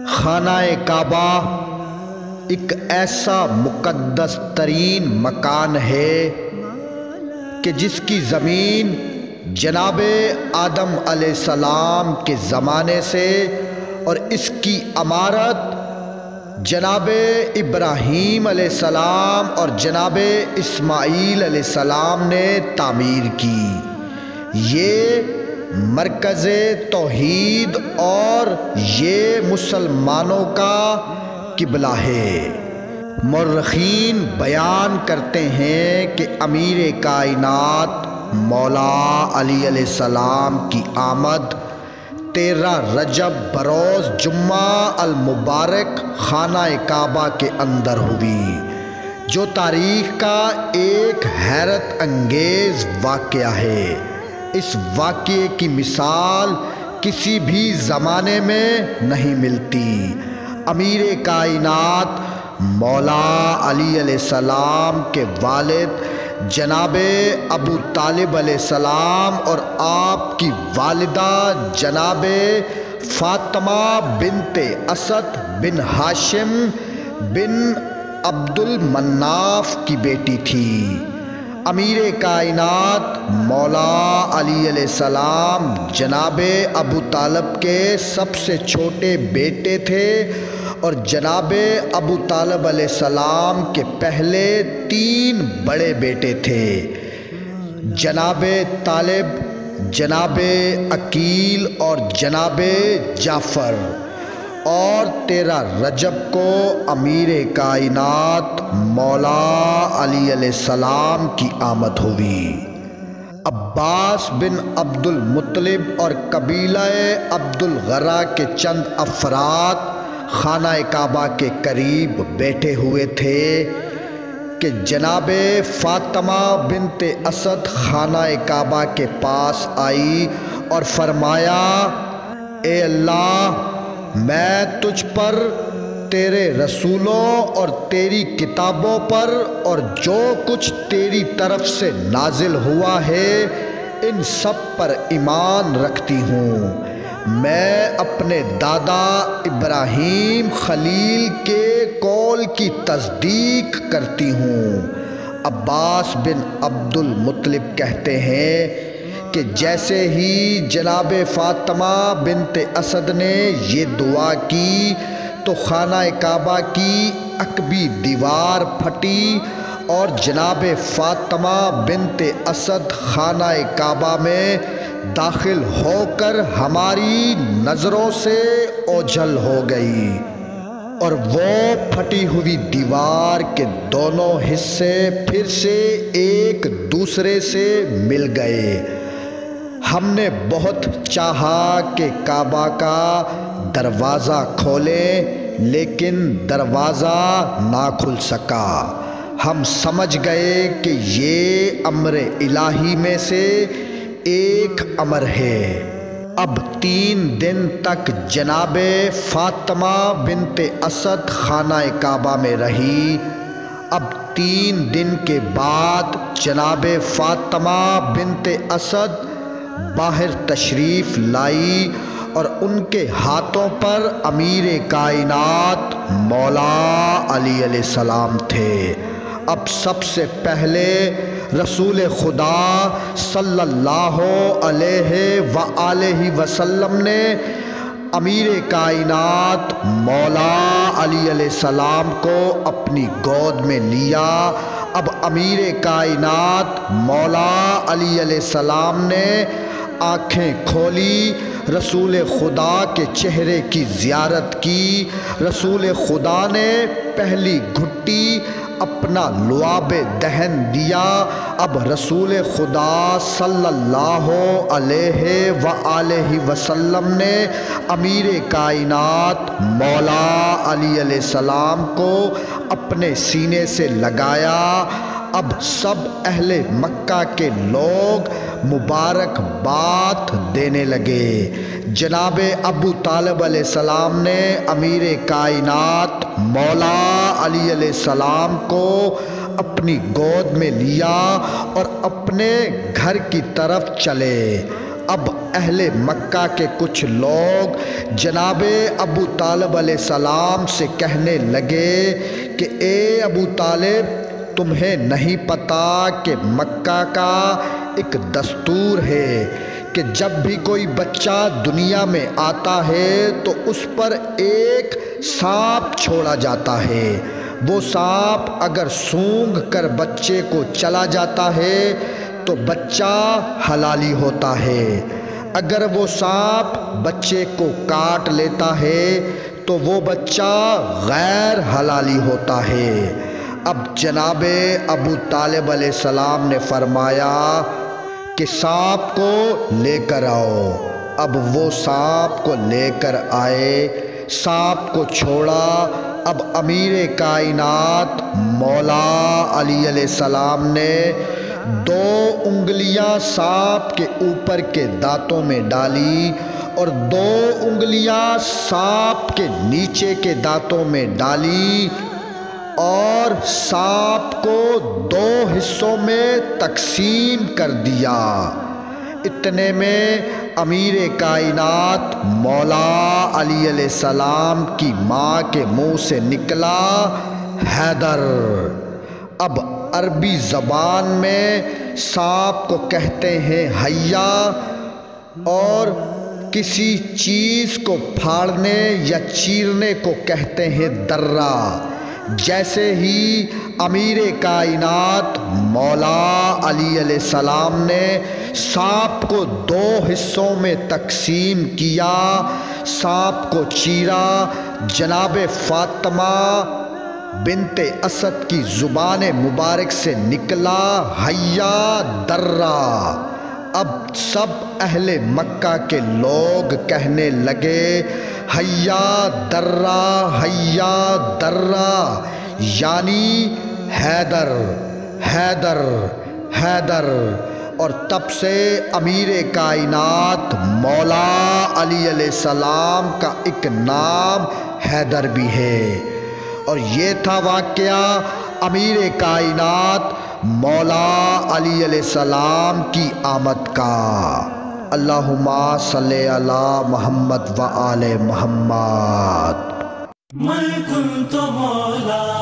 خانہ کعبہ ایک ایسا مقدس ترین مکان ہے کہ جس کی زمین جناب آدم علیہ السلام کے زمانے سے اور اس کی عمارت جناب ابراہیم علیہ السلام اور جناب اسماعیل علیہ السلام نے تعمیر کی۔ یہ مرکز توحید اور یہ مسلمانوں کا قبلہ ہے۔ مورخین بیان کرتے ہیں کہ امیر کائنات مولا علی علیہ السلام کی آمد 13 رجب بروز جمعہ المبارک خانہ کعبہ کے اندر ہوئی، جو تاریخ کا ایک حیرت انگیز واقعہ ہے۔ اس واقعے کی مثال کسی بھی زمانے میں نہیں ملتی۔ امیر کائنات مولا علی علیہ السلام کے والد جناب ابو طالب علیہ السلام اور آپ کی والدہ جناب فاطمہ بنت اسد بن ہاشم بن عبد المناف کی بیٹی تھی۔ امیر کائنات مولا علی علیہ السلام جناب ابو طالب کے سب سے چھوٹے بیٹے تھے اور جناب ابو طالب علیہ السلام کے پہلے 3 بڑے بیٹے تھے، جناب طالب، جناب عقیل اور جناب جعفر۔ اور 13 رجب کو امیر کائنات مولا علی علیہ السلام کی آمد ہوئی۔ عباس بن عبد المطلب اور قبیلہ عبد الغرا کے چند افراد خانہ کعبہ کے قریب بیٹھے ہوئے تھے کہ جناب فاطمہ بنت اسد خانہ کعبہ کے پاس آئی اور فرمایا، اے اللہ، میں تجھ پر، تیرے رسولوں اور تیری کتابوں پر اور جو کچھ تیری طرف سے نازل ہوا ہے ان سب پر ایمان رکھتی ہوں۔ میں اپنے دادا ابراہیم خلیل کے قول کی تصدیق کرتی ہوں۔ عباس بن عبد المطلب کہتے ہیں کہ جیسے ہی جناب فاطمہ بنت اسد نے یہ دعا کی تو خانہ کعبہ کی عقبی دیوار پھٹی اور جناب فاطمہ بنت اسد خانہ کعبہ میں داخل ہو کر ہماری نظروں سے اوجھل ہو گئی، اور وہ پھٹی ہوئی دیوار کے دونوں حصے پھر سے ایک دوسرے سے مل گئے۔ ہم نے بہت چاہا کہ کعبہ کا دروازہ کھولیں لیکن دروازہ نہ کھل سکا۔ ہم سمجھ گئے کہ یہ امر الہی میں سے ایک امر ہے۔ اب 3 دن تک جناب فاطمہ بنت اسد خانہ کعبہ میں رہی۔ اب 3 دن کے بعد جناب فاطمہ بنت اسد باہر تشریف لائی اور ان کے ہاتھوں پر امیر کائنات مولا علی علیہ السلام تھے۔ اب سب سے پہلے رسول خدا صلی اللہ علیہ وآلہ وسلم نے امیر کائنات مولا علی علیہ السلام کو اپنی گود میں لیا۔ اب امیر کائنات مولا علی علیہ السلام نے آنکھیں کھولی، رسول خدا کے چہرے کی زیارت کی۔ رسول خدا نے پہلی گھٹی اپنا لعاب دہن دیا۔ اب رسول خدا صلی اللہ علیہ وآلہ وسلم نے امیر کائنات مولا علی علیہ السلام کو اپنے سینے سے لگایا۔ اب سب اہل مکہ کے لوگ مبارکباد دینے لگے۔ جناب ابو طالب علیہ السلام نے امیر کائنات مولا علی علیہ السلام کو اپنی گود میں لیا اور اپنے گھر کی طرف چلے۔ اب اہل مکہ کے کچھ لوگ جناب ابو طالب علیہ السلام سے کہنے لگے کہ اے ابو طالب، تمہیں نہیں پتا کہ مکہ کا ایک دستور ہے کہ جب بھی کوئی بچہ دنیا میں آتا ہے تو اس پر ایک سانپ چھوڑا جاتا ہے۔ وہ سانپ اگر سونگھ کر بچے کو چلا جاتا ہے تو بچہ حلالی ہوتا ہے، اگر وہ سانپ بچے کو کاٹ لیتا ہے تو وہ بچہ غیر حلالی ہوتا ہے۔ اب جناب ابو طالب علیہ السلام نے فرمایا کہ سانپ کو لے کر آؤ۔ اب وہ سانپ کو لے کر آئے، سانپ کو چھوڑا۔ اب امیر کائنات مولا علی علیہ السلام نے 2 انگلیاں سانپ کے اوپر کے دانتوں میں ڈالی اور 2 انگلیاں سانپ کے نیچے کے دانتوں میں ڈالی اور سانپ کو 2 حصوں میں تقسیم کر دیا۔ اتنے میں امیر کائنات مولا علی علیہ السلام کی ماں کے منہ سے نکلا حیدر۔ اب عربی زبان میں سانپ کو کہتے ہیں حیا، اور کسی چیز کو پھاڑنے یا چیرنے کو کہتے ہیں درہ۔ جیسے ہی امیر کائنات مولا علی علیہ السلام نے سانپ کو 2 حصوں میں تقسیم کیا، سانپ کو چیرا، جناب فاطمہ بنت اسد کی زبان مبارک سے نکلا حیا درہ۔ اب سب اہل مکہ کے لوگ کہنے لگے حیا درہ حیا درہ، یعنی حیدر حیدر حیدر۔ اور تب سے امیر کائنات مولا علی علیہ السلام کا ایک نام حیدر بھی ہے۔ اور یہ تھا واقعہ امیر کائنات مولا علی علیہ السلام کی آمد کا۔ اللہم صلی علی محمد و آل محمد۔ من كنت مولا